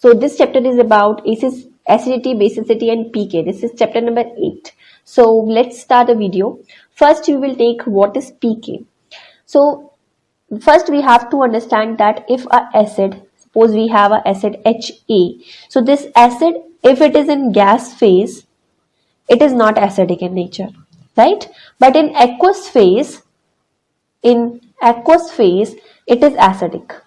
So this chapter is about acidity, basicity and pK. This is chapter number 8. So let's start the video. First we will take what is pK. So first we have to understand that if a acid, suppose we have a acid HA. So this acid, if it is in gas phase, it is not acidic in nature, right? But in aqueous phase, it is acidic.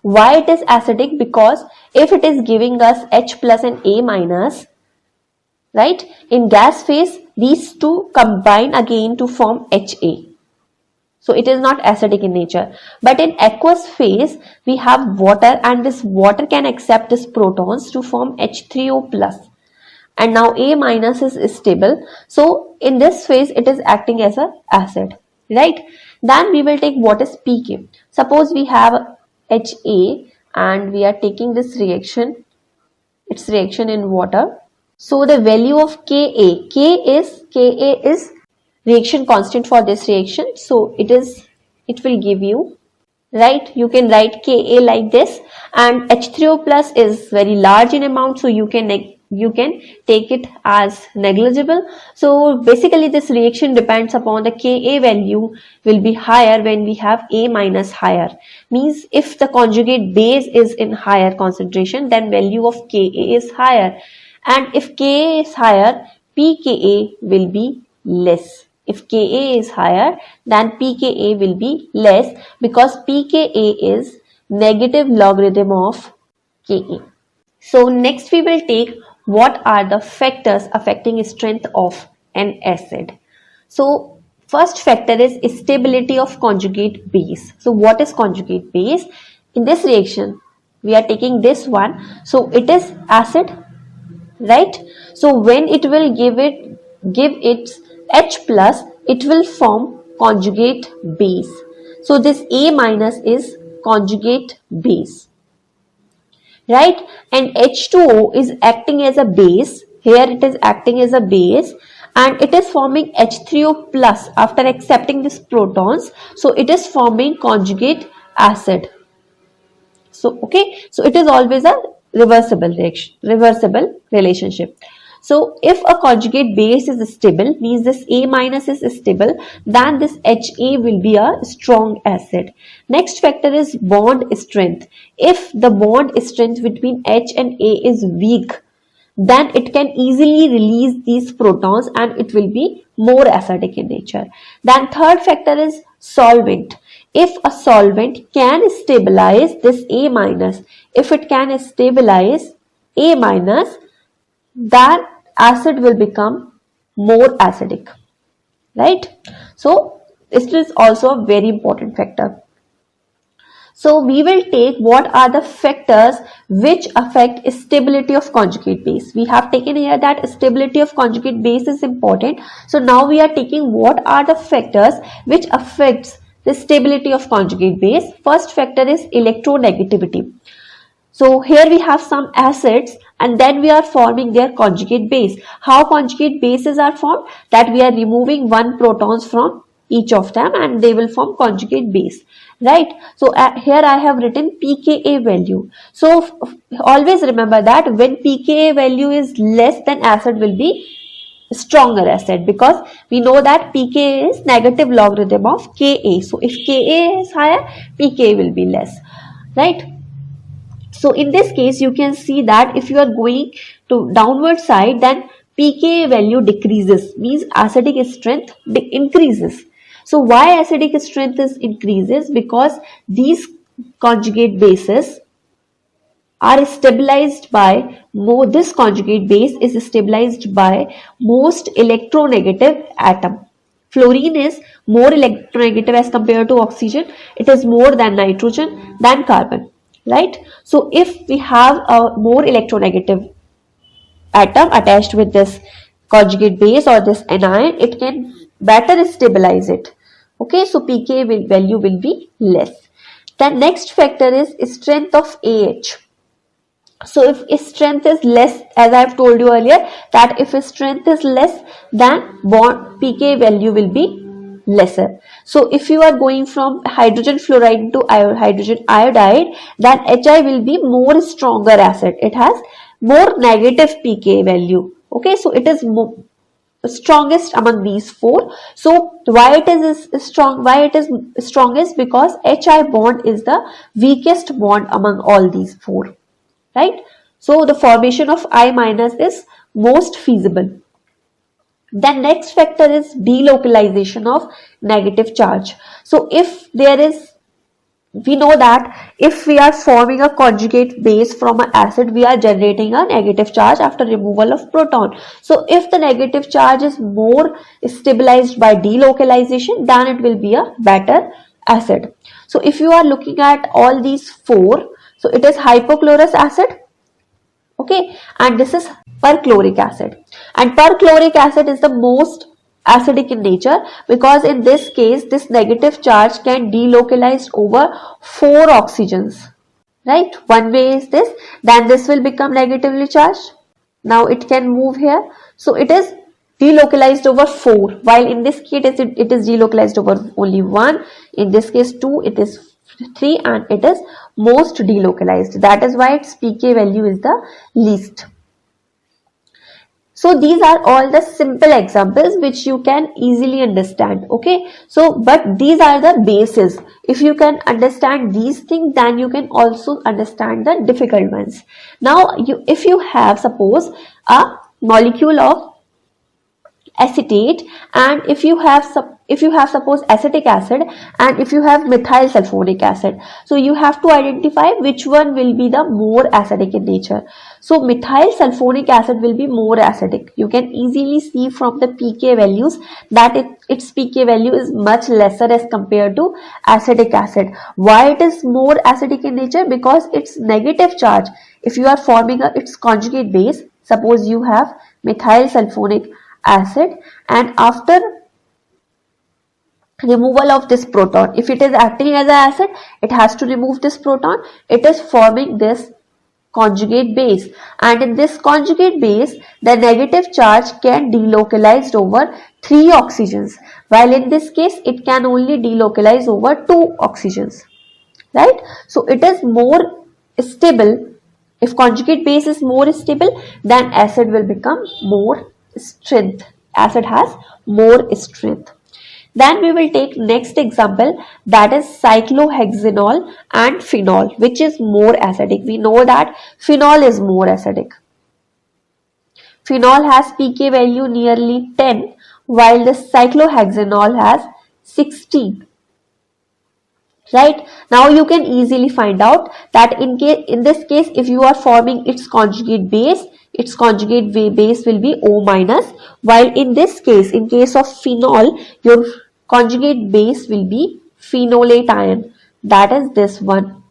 Why it is acidic? Because if it is giving us H plus and A minus, right, in gas phase these two combine again to form HA. So it is not acidic in nature. But in aqueous phase we have water, and this water can accept these protons to form H3O plus. And now A minus is stable. So in this phase it is acting as an acid, right? Then we will take what is pK. Suppose we have HA and we are taking this reaction, its reaction in water. So the value of Ka is reaction constant for this reaction. So it will give you, right, you can write Ka like this, and H3O plus is very large in amount, so you can take it as negligible. So basically this reaction depends upon the Ka value will be higher when we have A minus higher. Means if the conjugate base is in higher concentration, then value of Ka is higher, and if Ka is higher, pKa will be less. If Ka is higher, then pKa will be less, because pKa is negative logarithm of Ka. So next we will take what are the factors affecting strength of an acid. So first factor is stability of conjugate base. So what is conjugate base? In this reaction we are taking this one, so it is acid, right? So when it will give its H plus, it will form conjugate base. So this A minus is conjugate base, right? And H2O is acting as a base. Here it is acting as a base, and it is forming H3O plus after accepting these protons. So it is forming conjugate acid. So okay, so it is always a reversible relationship. So if a conjugate base is stable, means this A minus is stable, then this HA will be a strong acid. Next factor is bond strength. If the bond strength between H and A is weak, then it can easily release these protons and it will be more acidic in nature. Then third factor is solvent. If a solvent can stabilize this A minus, if it can stabilize A minus, then acid will become more acidic, right? So this is also a very important factor. So we will take what are the factors which affect stability of conjugate base. We have taken here that stability of conjugate base is important. So now we are taking what are the factors which affects the stability of conjugate base. First factor is electronegativity. So here we have some acids and then we are forming their conjugate base. How conjugate bases are formed? That we are removing one protons from each of them and they will form conjugate base, right? So here I have written pKa value. So always remember that when pKa value is less, then acid will be stronger acid, because we know that pKa is negative logarithm of Ka. So if Ka is higher, pKa will be less, right? So in this case you can see that if you are going to downward side, then pKa value decreases, means acidic strength increases. So why acidic strength increases? Because these conjugate bases are stabilized by this conjugate base is stabilized by most electronegative atom. Fluorine is more electronegative as compared to oxygen. It is more than nitrogen than carbon, right? So if we have a more electronegative atom attached with this conjugate base or this anion, it can better stabilize it. Okay, so pK value will be less. The next factor is strength of AH. So if strength is less, as I have told you earlier, that if strength is less, then bond pK value will be lesser. So if you are going from hydrogen fluoride to hydrogen iodide, then HI will be more stronger acid. It has more negative pK value. Okay, so it is strongest among these four. So why it is strong? Why it is strongest? Because HI bond is the weakest bond among all these four, right? So the formation of I minus is most feasible. The next factor is delocalization of negative charge. So if there is, we know that if we are forming a conjugate base from an acid, we are generating a negative charge after removal of proton. So if the negative charge is more stabilized by delocalization, then it will be a better acid. So if you are looking at all these four, so it is hypochlorous acid, okay, and this is perchloric acid, and perchloric acid is the most acidic in nature, because in this case this negative charge can delocalize over 4 oxygens, right? One way is this, then this will become negatively charged, now it can move here, so it is delocalized over 4, while in this case it is delocalized over only 1, in this case 2, it is 3, and it is most delocalized. That is why its pK value is the least. So these are all the simple examples which you can easily understand. Okay, so but these are the bases. If you can understand these things, then you can also understand the difficult ones. Now if you have, suppose, a molecule of acetate, and if you have suppose acetic acid, and if you have methyl sulfonic acid, so you have to identify which one will be the more acidic in nature. So methyl sulfonic acid will be more acidic. You can easily see from the pK values that its pK value is much lesser as compared to acetic acid. Why it is more acidic in nature? Because its negative charge, if you are forming its conjugate base, suppose you have methyl sulfonic acid, and after removal of this proton, if it is acting as an acid, it has to remove this proton, it is forming this conjugate base, and in this conjugate base the negative charge can delocalize over 3 oxygens, while in this case it can only delocalize over 2 oxygens, right? So it is more stable. If conjugate base is more stable, then acid will become more strength. Acid has more strength. Then we will take next example, that is cyclohexanol and phenol, which is more acidic. We know that phenol is more acidic. Phenol has pK value nearly 10, while the cyclohexanol has 16. Right, now you can easily find out that in this case, if you are forming its conjugate base will be O minus, while in this case, in case of phenol, your conjugate base will be phenolate ion, that is this one,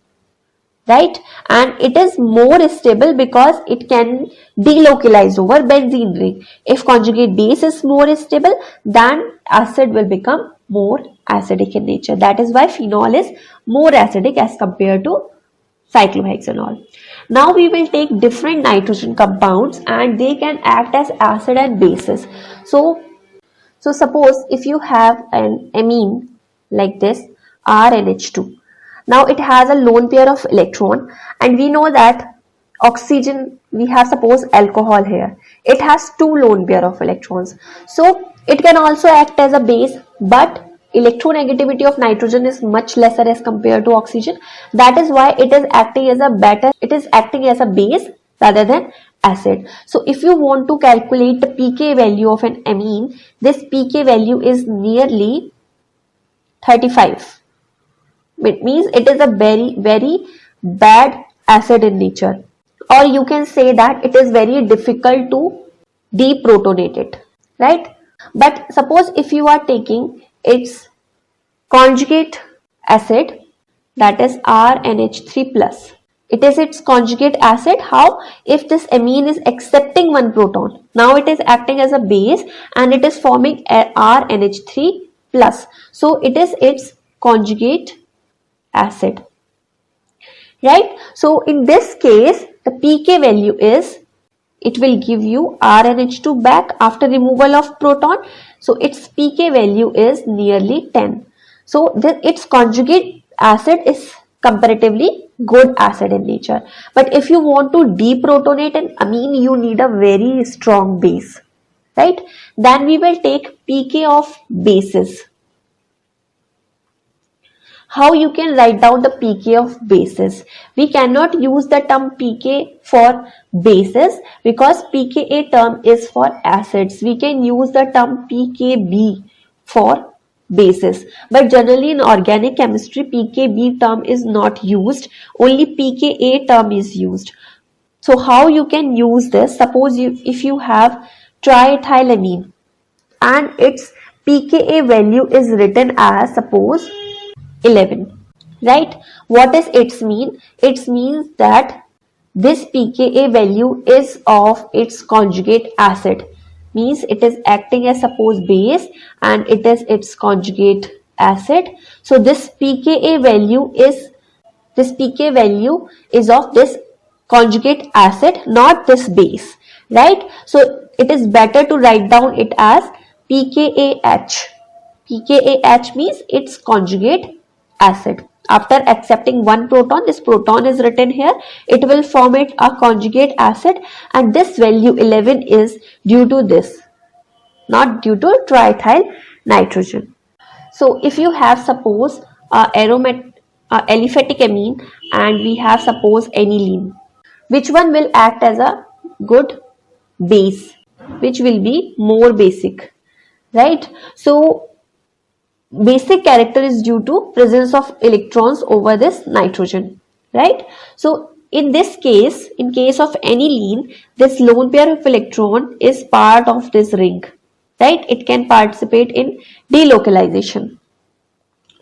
right? And it is more stable because it can delocalize over benzene ring. If conjugate base is more stable, then acid will become more acidic in nature. That is why phenol is more acidic as compared to cyclohexanol. Now we will take different nitrogen compounds, and they can act as acid and bases. So suppose if you have an amine like this, RNH2. Now it has a lone pair of electron, and we know that oxygen, we have suppose alcohol here. It has 2 lone pair of electrons. So it can also act as a base, but electronegativity of nitrogen is much lesser as compared to oxygen. That is why it is acting as a base rather than acid. So if you want to calculate the pK value of an amine, this pK value is nearly 35. It means it is a very, very bad acid in nature, or you can say that it is very difficult to deprotonate it, right? But suppose if you are taking its conjugate acid, that is RNH3 plus. It is its conjugate acid. How? If this amine is accepting one proton, now it is acting as a base and it is forming RNH3 plus. So it is its conjugate acid, right? So in this case, the pK value is, it will give you RnH2 back after removal of proton. So its pK value is nearly 10. So its conjugate acid is comparatively good acid in nature. But if you want to deprotonate an amine, you need a very strong base, right? Then we will take pK of bases. How you can write down the pK of bases? We cannot use the term pK for bases because pKa term is for acids. We can use the term pKb for bases, but generally in organic chemistry pKb term is not used, only pKa term is used. So how you can use this? Suppose if you have triethylamine and its pKa value is written as, suppose, 11, right? What is its mean? It means that this pKa value is of its conjugate acid, means it is acting as, suppose, base and it is its conjugate acid. So this pKa value is, this pK value is of this conjugate acid, not this base, right? So it is better to write down it as pKaH. pKaH means its conjugate acid. After accepting one proton, this proton is written here, it will form it a conjugate acid, and this value 11 is due to this, not due to triethyl nitrogen. So if you have, suppose, aliphatic amine and we have, suppose, aniline, which one will act as a good base? Which will be more basic, right? So basic character is due to presence of electrons over this nitrogen, right? So in this case, in case of aniline, this lone pair of electron is part of this ring, right? It can participate in delocalization,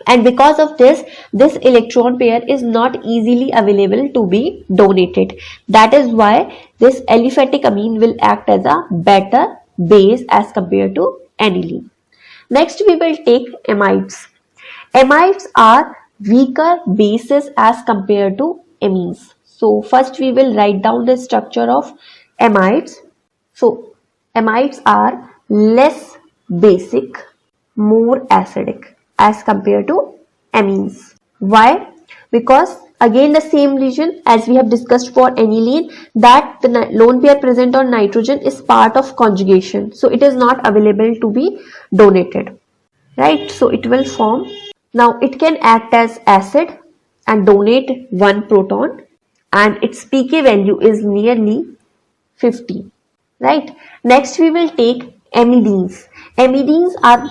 and because of this electron pair is not easily available to be donated. That is why this aliphatic amine will act as a better base as compared to aniline. Next we will take amides. Amides are weaker bases as compared to amines. So first we will write down the structure of amides. So amides are less basic, more acidic as compared to amines. Why? Because again the same reason as we have discussed for aniline, that the lone pair present on nitrogen is part of conjugation, so it is not available to be donated, right? So it will form, now it can act as acid and donate one proton, and its pK value is nearly 50, right? Next we will take amidenes. Amidenes are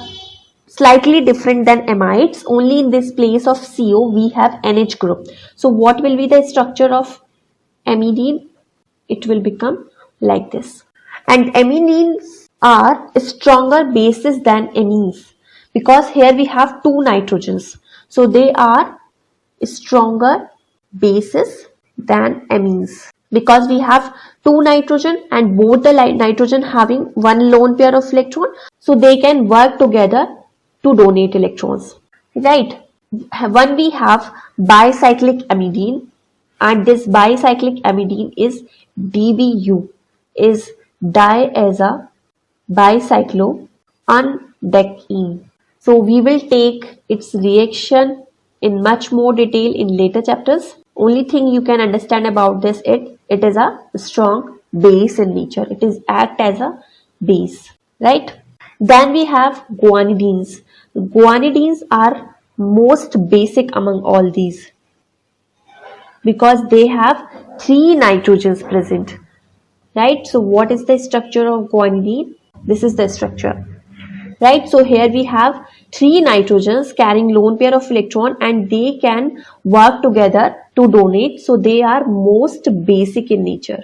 slightly different than amides. Only in this place of CO we have NH group. So what will be the structure of amidine? It will become like this. And amidenes are stronger bases than amines because here we have two nitrogens. So they are stronger bases than amines because we have two nitrogen and both the nitrogen having one lone pair of electron, so they can work together to donate electrons, right? One we have bicyclic amidine, and this bicyclic amidine is DBU, is diaza bicycloandecene. So we will take its reaction in much more detail in later chapters. Only thing you can understand about this, it is a strong base in nature. It is act as a base, right? Then we have guanidines. Guanidines are most basic among all these because they have three nitrogens present, right? So what is the structure of guanidine? This is the structure, right? So here we have three nitrogens carrying lone pair of electron and they can work together to donate. So they are most basic in nature.